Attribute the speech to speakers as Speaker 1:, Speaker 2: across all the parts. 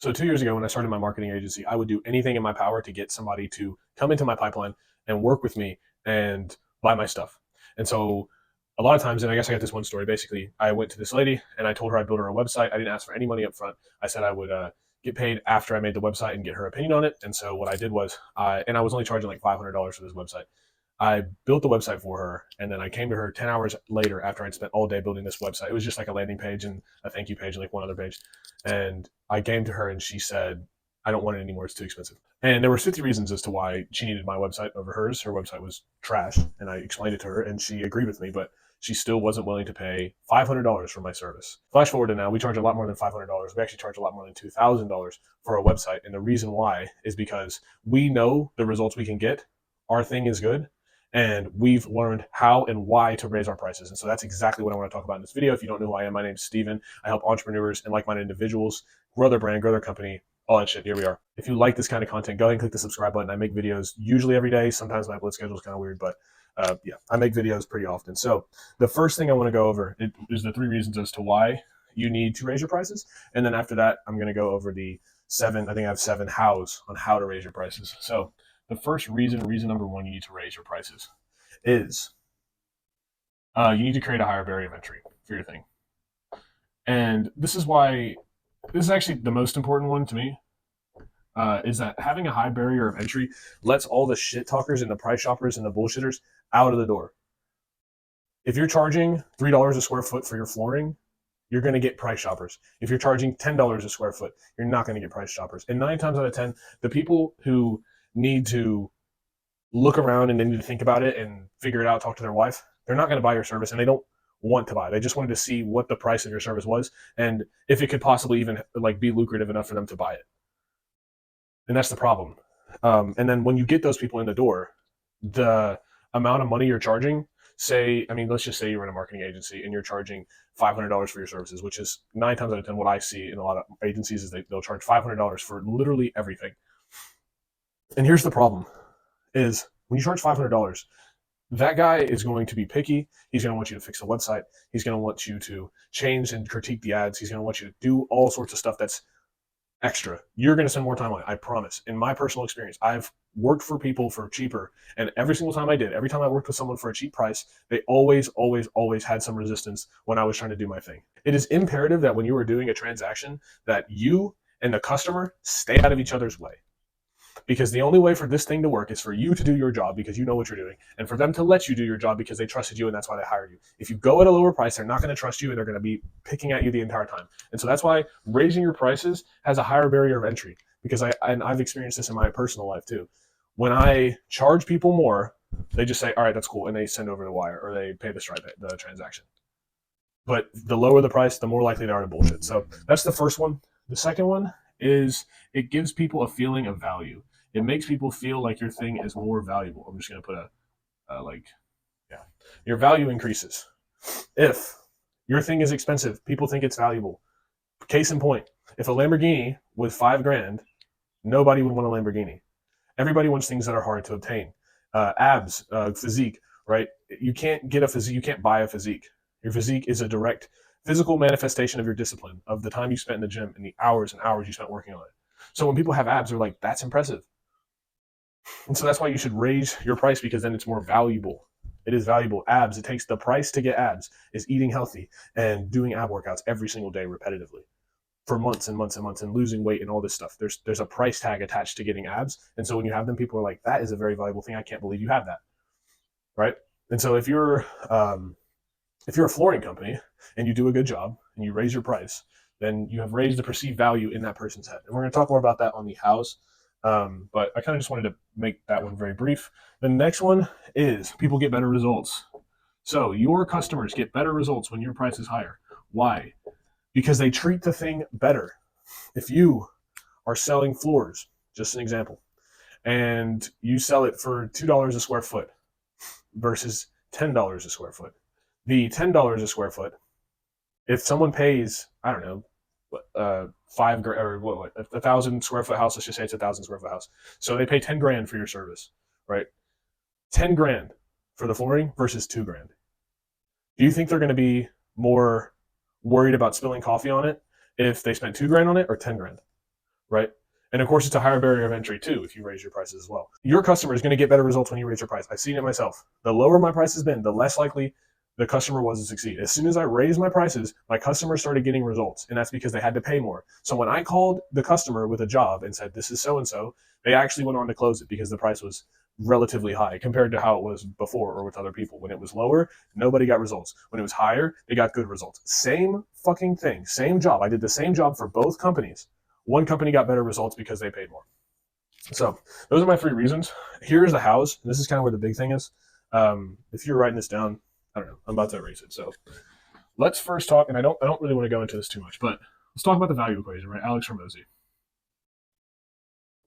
Speaker 1: So 2 years ago, when I started my marketing agency, I would do anything in my power to get somebody to come into my pipeline and work with me and buy my stuff. And so a lot of times, and I guess I got this one story. Basically, I went to this lady and I told her I'd build her a website. I didn't ask for any money up front. I said I would get paid after I made the website and get her opinion on it. And so what I did was, and I was only charging like $500 for this website. I built the website for her, and then I came to her 10 hours later after I'd spent all day building this website. It was just like a landing page and a thank you page and like one other page. And I came to her and she said, I don't want it anymore. It's too expensive. And there were 50 reasons as to why she needed my website over hers. Her website was trash, and I explained it to her, and she agreed with me, but she still wasn't willing to pay $500 for my service. Flash forward to now, we charge a lot more than $500. We actually charge a lot more than $2,000 for a website. And the reason why is because we know the results we can get. Our thing is good, and we've learned how and why to raise our prices. And so that's exactly what I want to talk about in this video. If you don't know who I am, my name's Steven. I help entrepreneurs and like-minded individuals grow their brand, grow their company, all that shit. Here we are. If you like this kind of content, go ahead and click the subscribe button. I make videos usually every day. Sometimes my upload schedule is kind of weird, but yeah, I make videos pretty often. So the first thing I want to go over is the 3 reasons as to why you need to raise your prices. And then after that, I'm going to go over the 7, I think I have 7 hows on how to raise your prices. So the first reason number 1 you need to raise your prices is you need to create a higher barrier of entry for your thing. And this is actually the most important one to me, is that having a high barrier of entry lets all the shit talkers and the price shoppers and the bullshitters out of the door. If you're charging $3 a square foot for your flooring, you're going to get price shoppers. If you're charging $10 a square foot, you're not going to get price shoppers. And 9 times out of 10, the people who need to look around and they need to think about it and figure it out, talk to their wife, they're not going to buy your service, and they don't want to buy. They just wanted to see what the price of your service was and if it could possibly even like be lucrative enough for them to buy it. And that's the problem. And then when you get those people in the door, the amount of money you're charging, let's just say you're in a marketing agency and you're charging $500 for your services, which is 9 times out of 10 what I see in a lot of agencies is they'll charge $500 for literally everything. And here's the problem is when you charge $500, that guy is going to be picky. He's going to want you to fix the website. He's going to want you to change and critique the ads. He's going to want you to do all sorts of stuff that's extra. You're going to spend more time on it, I promise. In my personal experience, I've worked for people for cheaper, and every single time every time I worked with someone for a cheap price, they always had some resistance when I was trying to do my thing. It is imperative that when you are doing a transaction that you and the customer stay out of each other's way. Because the only way for this thing to work is for you to do your job because you know what you're doing, and for them to let you do your job because they trusted you and that's why they hired you. If you go at a lower price, they're not going to trust you and they're going to be picking at you the entire time. And so that's why raising your prices has a higher barrier of entry, because I've experienced this in my personal life too. When I charge people more, they just say, all right, that's cool, and they send over the wire or they pay the transaction. But the lower the price, the more likely they are to bullshit. So that's the first one. The second one is it gives people a feeling of value. It makes people feel like your thing is more valuable. I'm just going to put your value increases. If your thing is expensive, people think it's valuable. Case in point, if a Lamborghini was $5,000, nobody would want a Lamborghini. Everybody wants things that are hard to obtain. Abs, physique, right? You can't get a physique. You can't buy a physique. Your physique is a direct physical manifestation of your discipline, of the time you spent in the gym and the hours and hours you spent working on it. So when people have abs, they're like, that's impressive. And so that's why you should raise your price, because then it's more valuable. It is valuable. Abs, it takes the price to get abs is eating healthy and doing ab workouts every single day repetitively for months and months and months and losing weight and all this stuff. There's a price tag attached to getting abs. And so when you have them, people are like, that is a very valuable thing. I can't believe you have that. Right? And so if you're a flooring company and you do a good job and you raise your price, then you have raised the perceived value in that person's head. And we're going to talk more about that on the hows. But I kind of just wanted to make that one very brief. The next one is people get better results. So your customers get better results when your price is higher. Why? Because they treat the thing better. If you are selling floors, just an example, and you sell it for $2 a square foot versus $10 a square foot, the $10 a square foot, if someone pays, I don't know, $5,000 or what, 1,000 square foot house, let's just say it's 1,000 square foot house. So they pay $10,000 for your service, right? $10,000 for the flooring versus $2,000. Do you think they're going to be more worried about spilling coffee on it if they spent $2,000 on it or $10,000? right? And of course, it's a higher barrier of entry too if you raise your prices as well. Your customer is going to get better results when you raise your price. I've seen it myself. The lower my price has been, the less likely the customer was to succeed. As soon as I raised my prices, my customers started getting results, and that's because they had to pay more. So when I called the customer with a job and said, this is so and so, they actually went on to close it because the price was relatively high compared to how it was before or with other people. When it was lower, nobody got results. When it was higher, they got good results. Same fucking thing, same job. I did the same job for both companies. One company got better results because they paid more. So those are my three reasons. Here's the hows. This is kind of where the big thing is. If you're writing this down, I don't know. I'm about to erase it. So let's first talk, and I don't really want to go into this too much, but let's talk about the value equation, right? Alex Hormozi.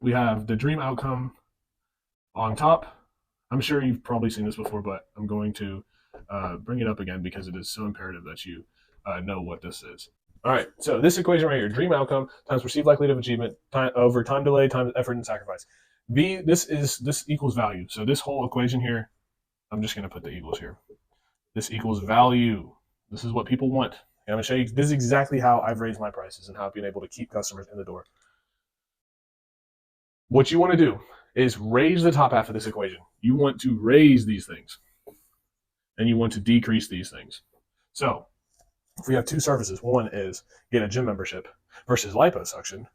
Speaker 1: We have the dream outcome on top. I'm sure you've probably seen this before, but I'm going to bring it up again because it is so imperative that you know what this is. All right, so this equation right here, dream outcome times perceived likelihood of achievement over time delay times effort and sacrifice. This equals value. So this whole equation here, I'm just going to put the equals here. This equals value. This is what people want. And I'm going to show you, this is exactly how I've raised my prices and how I've been able to keep customers in the door. What you want to do is raise the top half of this equation. You want to raise these things, and you want to decrease these things. So if we have two services, one is get a gym membership versus liposuction,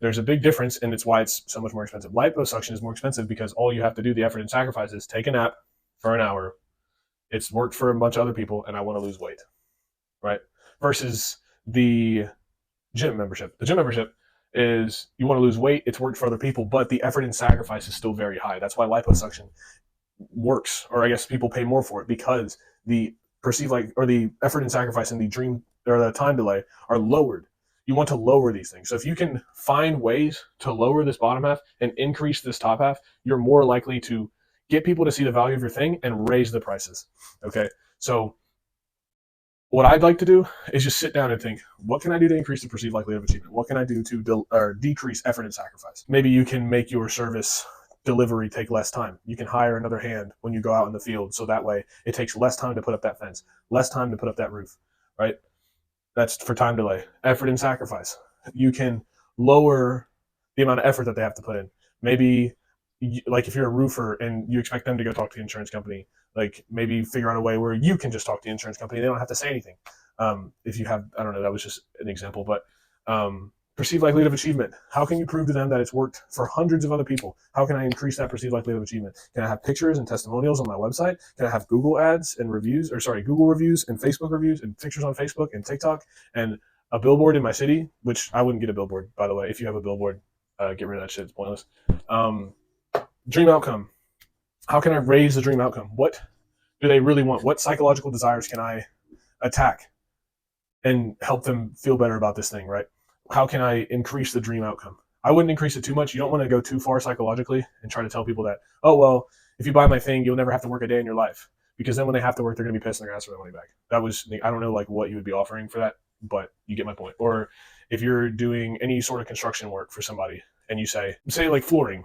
Speaker 1: there's a big difference, and it's why it's so much more expensive. Liposuction is more expensive because all you have to do, the effort and sacrifice, is take a nap for an hour. It's worked for a bunch of other people, and I want to lose weight, right? Versus the gym membership. The gym membership is you want to lose weight, it's worked for other people, but the effort and sacrifice is still very high. That's why liposuction works, or I guess people pay more for it, because the the effort and sacrifice and the dream or the time delay are lowered. You want to lower these things. So if you can find ways to lower this bottom half and increase this top half, you're more likely to get people to see the value of your thing and raise the prices. Okay. So what I'd like to do is just sit down and think, what can I do to increase the perceived likelihood of achievement? What can I do to decrease effort and sacrifice? Maybe you can make your service delivery take less time. You can hire another hand when you go out in the field, so that way it takes less time to put up that fence, less time to put up that roof, right? That's for time delay. Effort and sacrifice. You can lower the amount of effort that they have to put in. Maybe, like if you're a roofer and you expect them to go talk to the insurance company, like maybe figure out a way where you can just talk to the insurance company. They don't have to say anything. If you have, I don't know, that was just an example, but perceived likelihood of achievement. How can you prove to them that it's worked for hundreds of other people? How can I increase that perceived likelihood of achievement? Can I have pictures and testimonials on my website? Can I have Google ads and reviews, or sorry, Google reviews and Facebook reviews and pictures on Facebook and TikTok and a billboard in my city, which I wouldn't get a billboard, by the way. If you have a billboard, get rid of that shit. It's pointless. Dream outcome. How can I raise the dream outcome? What do they really want? What psychological desires can I attack and help them feel better about this thing, right? How can I increase the dream outcome? I wouldn't increase it too much. You don't want to go too far psychologically and try to tell people that, oh, well, if you buy my thing, you'll never have to work a day in your life. Because then when they have to work, they're going to be pissed and they're going to ask for their money back. That was, I don't know like what you would be offering for that, but you get my point. Or if you're doing any sort of construction work for somebody and you say like flooring,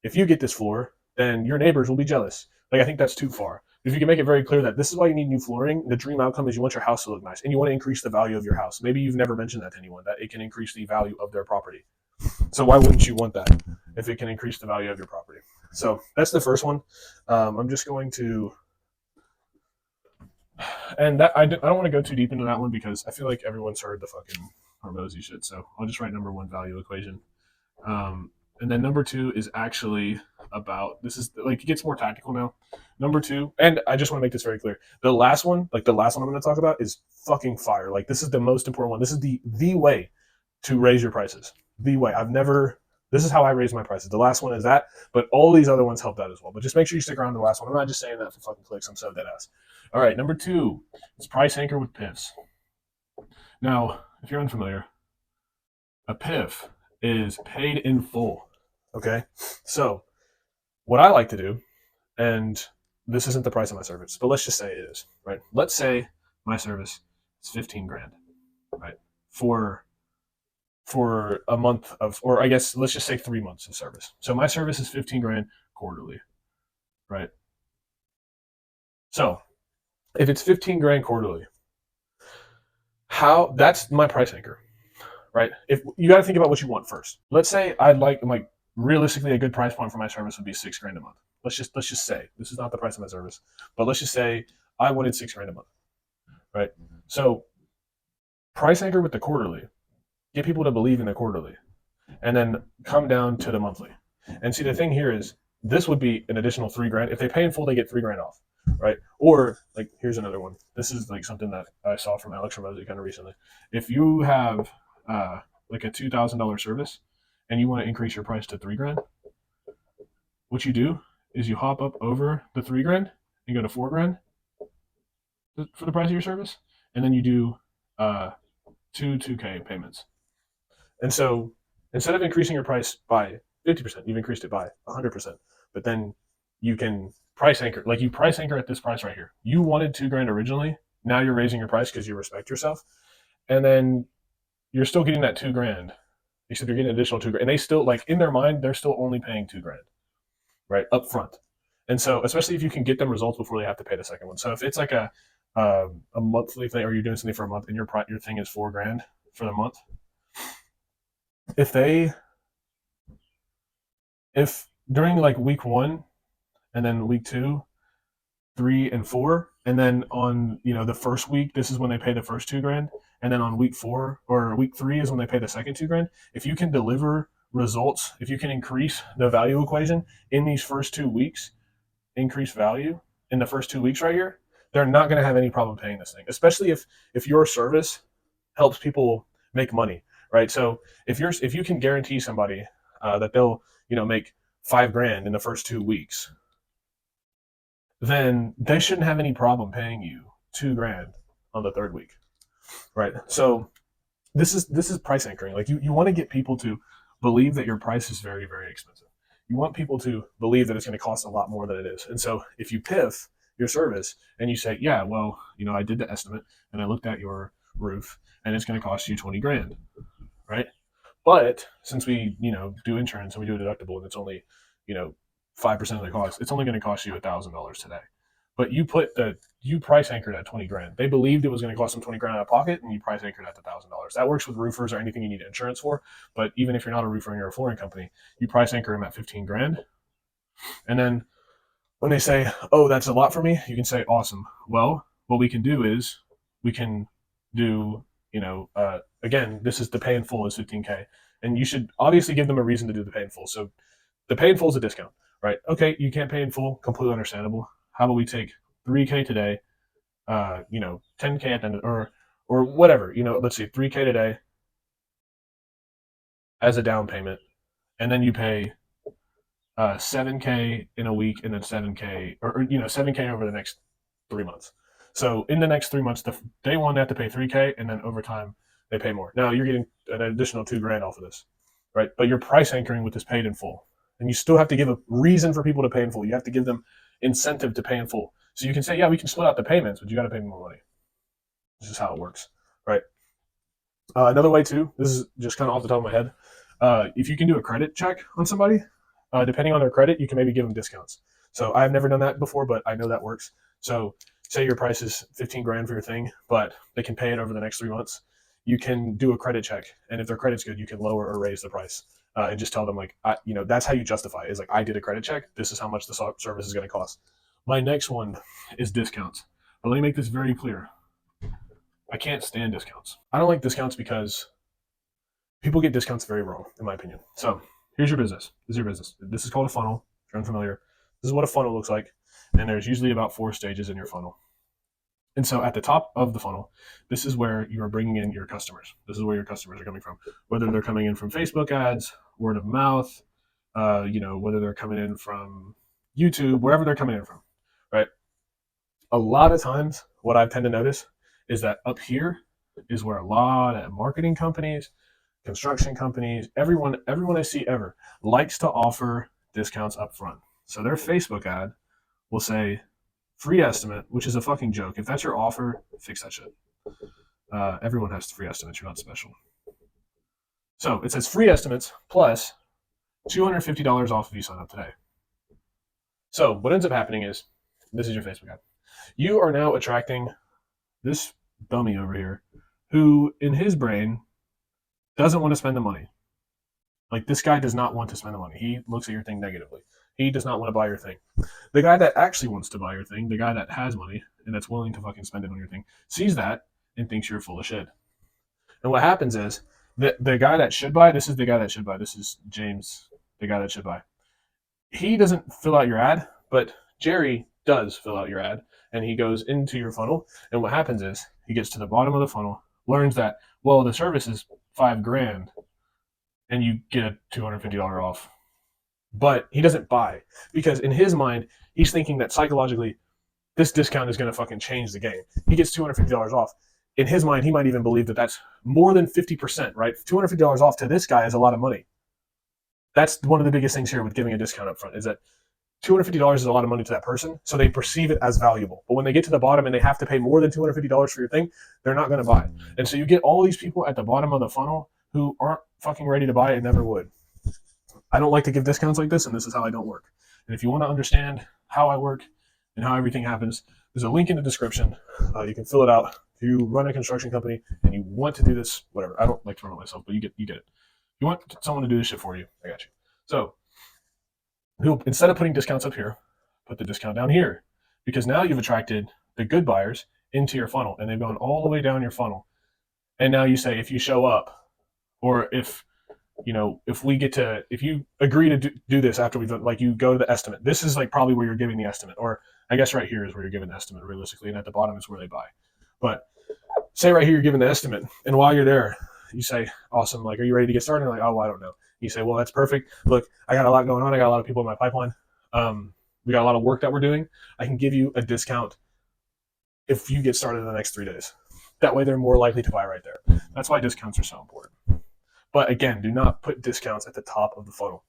Speaker 1: if you get this floor, then your neighbors will be jealous. Like, I think that's too far. If you can make it very clear that this is why you need new flooring, the dream outcome is you want your house to look nice and you want to increase the value of your house. Maybe you've never mentioned that to anyone, that it can increase the value of their property. So why wouldn't you want that if it can increase the value of your property? So that's the first one. I'm just going to, and that I don't want to go too deep into that one because I feel like everyone's heard the fucking Hormozi shit. So I'll just write number one, value equation. And then number two is actually about, this is like, it gets more tactical now. Number two, and I just want to make this very clear. The last one I'm going to talk about is fucking fire. Like, this is the most important one. This is the way to raise your prices. The way. This is how I raise my prices. The last one is that, but all these other ones help that as well. But just make sure you stick around to the last one. I'm not just saying that for fucking clicks. I'm so dead ass. All right, number two is price anchor with PIFs. Now, if you're unfamiliar, a PIF is paid in full. Okay, so what I like to do, and this isn't the price of my service, but let's just say it is, right? Let's say my service is 15 grand, right? For a month of, or I guess let's just say 3 months of service. So my service is 15 grand quarterly, right? So if it's 15 grand quarterly, that's my price anchor, right? If you got to think about what you want first. Let's say I'd like realistically a good price point for my service would be $6,000 a month. Let's just say this is not the price of my service, but let's just say I wanted $6,000 a month, right? So price anchor with the quarterly, get people to believe in the quarterly, and then come down to the monthly. And see, the thing here is this would be an additional $3,000. If they pay in full, they get $3,000 off, right? Or like, here's another one. This is like something that I saw from Alex Ramosi kind of recently. If you have like a $2,000 service and you want to increase your price to $3,000, what you do is you hop up over the $3,000 and go to $4,000 for the price of your service, and then you do two 2K payments. And so instead of increasing your price by 50%, you've increased it by 100%. But then you can price anchor, like you price anchor at this price right here. You wanted $2,000 originally. Now you're raising your price because you respect yourself. And then you're still getting that $2,000. Except you're getting an additional $2,000. And they still, like in their mind, they're still only paying $2,000, right? Up front. And so, especially if you can get them results before they have to pay the second one. So if it's like a monthly thing, or you're doing something for a month and your thing is $4,000 for the month, if during like week 1 and then week 2, 3 and 4, and then on the first week, this is when they pay the first $2,000, and then on week 4 or week 3 is when they pay the second $2,000. If you can deliver results, if you can increase the value equation in these first 2 weeks, increase value in the first 2 weeks right here, they're not going to have any problem paying this thing, especially if your service helps people make money, right? So if you can guarantee somebody that they'll make $5,000 in the first 2 weeks, then they shouldn't have any problem paying you $2,000 on the third week, right? So this is price anchoring. Like you want to get people to believe that your price is very, very expensive. You want people to believe that it's going to cost a lot more than it is. And so if you piff your service and you say, yeah, well, I did the estimate and I looked at your roof and it's going to cost you $20,000, right? But since we, do insurance and we do a deductible and it's only, 5% of the cost, it's only going to cost you $1,000 today. But you price anchored at $20,000. They believed it was going to cost them $20,000 out of pocket, and you price anchored at $1,000. That works with roofers or anything you need insurance for. But even if you're not a roofer and you're a flooring company, you price anchor them at $15,000. And then when they say, "Oh, that's a lot for me," you can say, "Awesome. Well, what we can do is we can do, again, this is the pay in full is $15K, and you should obviously give them a reason to do the pay in full. So the pay in full is a discount, right? Okay, you can't pay in full, completely understandable. How about we take $3K today, 10K at the end, or whatever, let's say $3K today as a down payment, and then you pay $7K in a week, and then $7K, or $7K over the next 3 months. So in the next 3 months, day one they have to pay $3K, and then over time they pay more. Now you're getting an additional $2,000 off of this, right? But you're price anchoring with this paid in full, and you still have to give a reason for people to pay in full. You have to give them incentive to pay in full. So you can say, yeah, we can split out the payments, but you got to pay more money. This is how it works, right? Another way too, this is just kind of off the top of my head. If you can do a credit check on somebody, depending on their credit, you can maybe give them discounts. So I've never done that before, but I know that works. So say your price is $15,000 for your thing, but they can pay it over the next 3 months. You can do a credit check, and if their credit's good, you can lower or raise the price, and just tell them that's how you justify it. Is like, I did a credit check. This is how much the service is going to cost. My next one is discounts. But let me make this very clear. I can't stand discounts. I don't like discounts because people get discounts very wrong, in my opinion. So here's your business. This is your business. This is called a funnel. If you're unfamiliar, this is what a funnel looks like. And there's usually about 4 stages in your funnel. And so at the top of the funnel, this is where you are bringing in your customers. This is where your customers are coming from. Whether they're coming in from Facebook ads, word of mouth, whether they're coming in from YouTube, wherever they're coming in from, right? A lot of times, what I tend to notice is that up here is where a lot of marketing companies, construction companies, everyone I see ever likes to offer discounts up front. So their Facebook ad will say free estimate, which is a fucking joke. If that's your offer, fix that shit. Everyone has free estimates. You're not special. So it says free estimates plus $250 off if you sign up today. So what ends up happening is, this is your Facebook ad. You are now attracting this dummy over here who in his brain doesn't want to spend the money. Like, this guy does not want to spend the money. He looks at your thing negatively. He does not want to buy your thing. The guy that actually wants to buy your thing, the guy that has money and that's willing to fucking spend it on your thing, sees that and thinks you're full of shit. And what happens is the guy that should buy, this is the guy that should buy. This is James, the guy that should buy. He doesn't fill out your ad, but Jerry does fill out your ad, and he goes into your funnel. And what happens is he gets to the bottom of the funnel, learns that, well, the service is $5,000, and you get a $250 off. But he doesn't buy because in his mind, he's thinking that psychologically, this discount is going to fucking change the game. He gets $250 off. In his mind, he might even believe that that's more than 50%, right? $250 off to this guy is a lot of money. That's one of the biggest things here with giving a discount up front, is that $250 is a lot of money to that person, so they perceive it as valuable. But when they get to the bottom and they have to pay more than $250 for your thing, they're not going to buy. And so you get all these people at the bottom of the funnel who aren't fucking ready to buy and never would. I don't like to give discounts like this, and this is how I don't work. And if you want to understand how I work and how everything happens, there's a link in the description. You can fill it out. If you run a construction company and you want to do this, whatever. I don't like to run it myself, but you get it. If you want someone to do this shit for you, I got you. So instead of putting discounts up here, put the discount down here, because now you've attracted the good buyers into your funnel, and they've gone all the way down your funnel. And now you say, if you show up, or if you agree to do this after we've done, like, you go to the estimate. This is like probably where you're giving the estimate, or I guess right here is where you're giving the estimate realistically, and at the bottom is where they buy. But say right here you're giving the estimate, and while you're there, you say, awesome, like, are you ready to get started? And like, oh, well, I don't know. You say, well, that's perfect. Look, I got a lot going on. I got a lot of people in my pipeline. We got a lot of work that we're doing. I can give you a discount if you get started in the next 3 days. That way they're more likely to buy right there. That's why discounts are so important. But again, do not put discounts at the top of the funnel,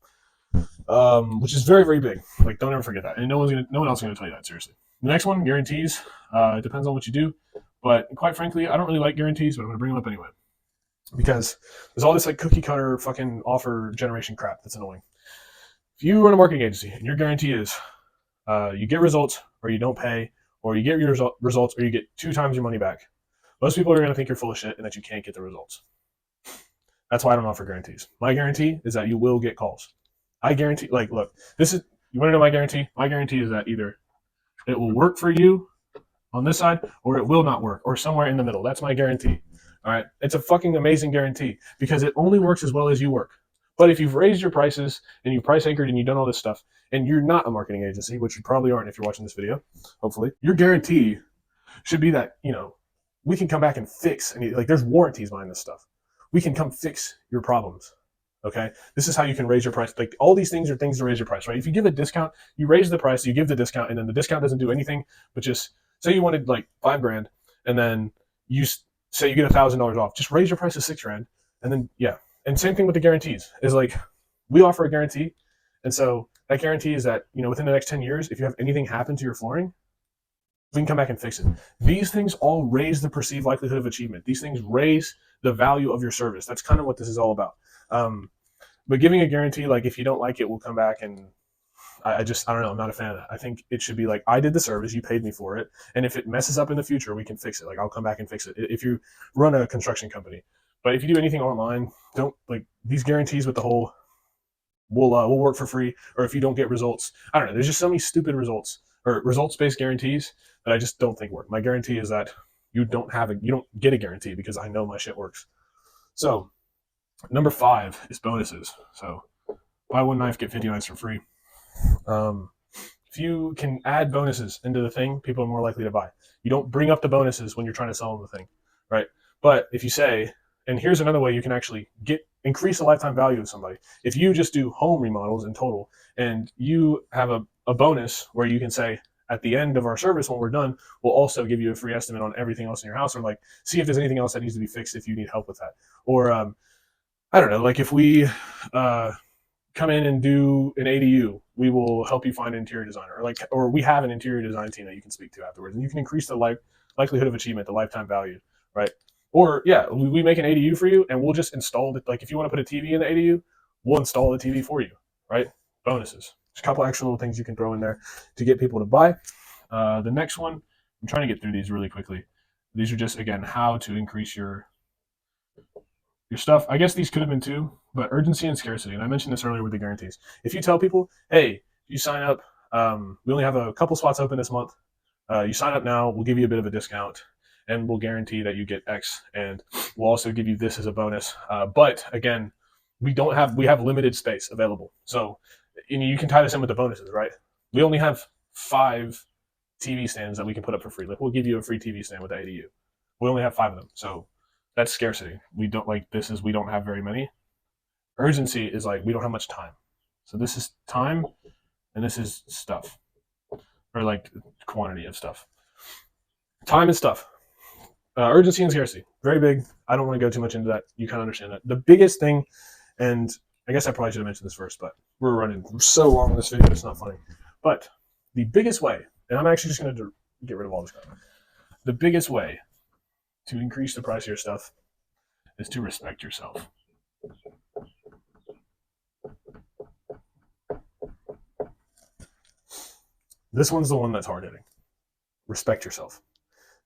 Speaker 1: which is very, very big. Like, don't ever forget that. And no one else is going to tell you that, seriously. The next one, guarantees. It depends on what you do. But quite frankly, I don't really like guarantees, but I'm going to bring them up anyway. Because there's all this like cookie cutter fucking offer generation crap that's annoying. If you run a marketing agency and your guarantee is you get results or you don't pay, or you get your results or you get 2 times your money back, most people are going to think you're full of shit and that you can't get the results. That's why I don't offer guarantees. My guarantee is that you will get calls. I guarantee, like, look, you want to know my guarantee? My guarantee is that either it will work for you on this side or it will not work, or somewhere in the middle. That's my guarantee. All right. It's a fucking amazing guarantee because it only works as well as you work. But if you've raised your prices and you price anchored and you've done all this stuff and you're not a marketing agency, which you probably aren't if you're watching this video, hopefully, your guarantee should be that, we can come back and fix, and like, there's warranties behind this stuff. We can come fix your problems. Okay. This is how you can raise your price. Like, all these things are things to raise your price, right? If you give a discount, you raise the price, you give the discount, and then the discount doesn't do anything, but just say you wanted like $5,000 and then you say you get $1,000 off, just raise your price to $6,000. And then, yeah. And same thing with the guarantees is like, we offer a guarantee. And so that guarantee is that, within the next 10 years, if you have anything happen to your flooring, we can come back and fix it. These things all raise the perceived likelihood of achievement. These things raise the value of your service. That's kind of what this is all about. But giving a guarantee, like, if you don't like it, we'll come back and I don't know. I'm not a fan of that. I think it should be like, I did the service, you paid me for it. And if it messes up in the future, we can fix it. Like, I'll come back and fix it. If you run a construction company, but if you do anything online, don't, like, these guarantees with the whole, we'll work for free. Or if you don't get results, I don't know. There's just so many stupid results-based guarantees that I just don't think work. My guarantee is that you don't get a guarantee because I know my shit works. So number 5 is bonuses. So buy 1 knife, get 50 knives for free. If you can add bonuses into the thing, people are more likely to buy. You don't bring up the bonuses when you're trying to sell them the thing, right? But if you say, and here's another way you can actually increase the lifetime value of somebody. If you just do home remodels in total and you have a bonus where you can say, at the end of our service, when we're done, we'll also give you a free estimate on everything else in your house, or like, see if there's anything else that needs to be fixed if you need help with that. Or I don't know, like, if we come in and do an ADU, we will help you find an interior designer, or we have an interior design team that you can speak to afterwards, and you can increase the likelihood of achievement, the lifetime value, right? Or yeah, we make an ADU for you and we'll just install it. Like, if you want to put a TV in the ADU, we'll install the TV for you, right? Bonuses. There's a couple extra little things you can throw in there to get people to buy. The next one, I'm trying to get through these really quickly. These are just, again, how to increase your your stuff. I guess these could have been two, but urgency and scarcity. And I mentioned this earlier with the guarantees. If you tell people, hey, you sign up, we only have a couple spots open this month. You sign up now, we'll give you a bit of a discount, and we'll guarantee that you get X, and we'll also give you this as a bonus. But again, we have limited space available. So you can tie this in with the bonuses, right? We only have 5 TV stands that we can put up for free. Like we'll give you a free TV stand with the ADU. We only have 5 of them. So that's scarcity. We don't we don't have very many. Urgency is like we don't have much time. So this is time and this is stuff. Or like quantity of stuff. Time is stuff. Urgency and scarcity. Very big. I don't want to go too much into that. You kind of understand that. The biggest thing, and I guess I probably should have mentioned this first, but we're running so long in this video, it's not funny. But the biggest way, and I'm actually just going to get rid of all this crap. The biggest way to increase the price of your stuff is to respect yourself. This one's the one that's hard hitting. Respect yourself.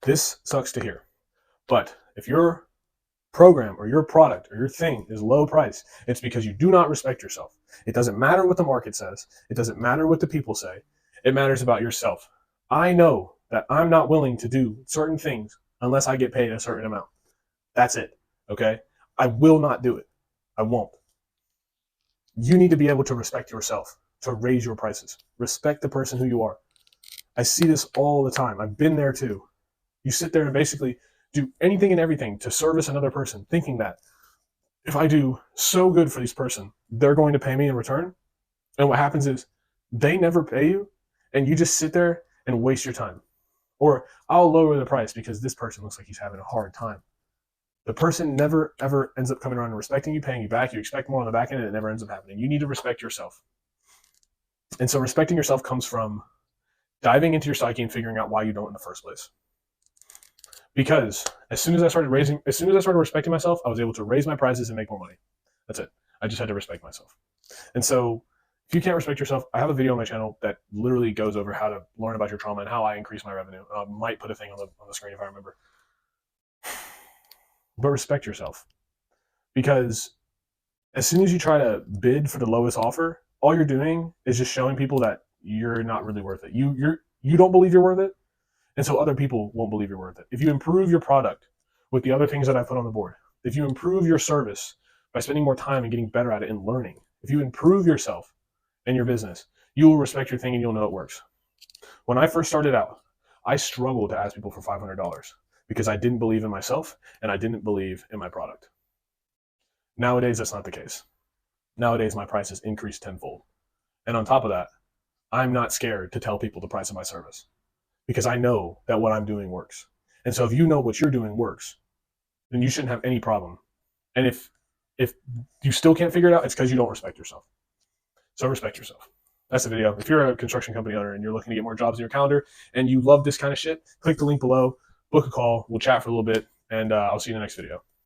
Speaker 1: This sucks to hear. But if your program or your product or your thing is low price, it's because you do not respect yourself. It doesn't matter what the market says. It doesn't matter what the people say. It matters about yourself. I know that I'm not willing to do certain things unless I get paid a certain amount. That's it. Okay? I will not do it. I won't. You need to be able to respect yourself, to raise your prices. Respect the person who you are. I see this all the time. I've been there too. You sit there and basically do anything and everything to service another person, thinking that if I do so good for this person, they're going to pay me in return. And what happens is they never pay you, and you just sit there and waste your time. Or I'll lower the price because this person looks like he's having a hard time. The person never, ever ends up coming around and respecting you, paying you back. You expect more on the back end, and it never ends up happening. You need to respect yourself. And so respecting yourself comes from diving into your psyche and figuring out why you don't in the first place. Because as soon as I started respecting myself, I was able to raise my prices and make more money. That's it. I just had to respect myself. And so if you can't respect yourself, I have a video on my channel that literally goes over how to learn about your trauma and how I increase my revenue. I might put a thing on the screen if I remember. But respect yourself. Because as soon as you try to bid for the lowest offer, all you're doing is just showing people that you're not really worth it. You don't believe you're worth it, and so other people won't believe you're worth it. If you improve your product with the other things that I put on the board, if you improve your service by spending more time and getting better at it and learning, if you improve yourself and your business, you will respect your thing and you'll know it works. When I first started out, I struggled to ask people for $500 because I didn't believe in myself and I didn't believe in my product. Nowadays, that's not the case. Nowadays, my prices increase tenfold. And on top of that, I'm not scared to tell people the price of my service because I know that what I'm doing works. And so if you know what you're doing works, then you shouldn't have any problem. And if you still can't figure it out, it's because you don't respect yourself. So respect yourself. That's the video. If you're a construction company owner and you're looking to get more jobs in your calendar and you love this kind of shit, click the link below, book a call, we'll chat for a little bit, and I'll see you in the next video.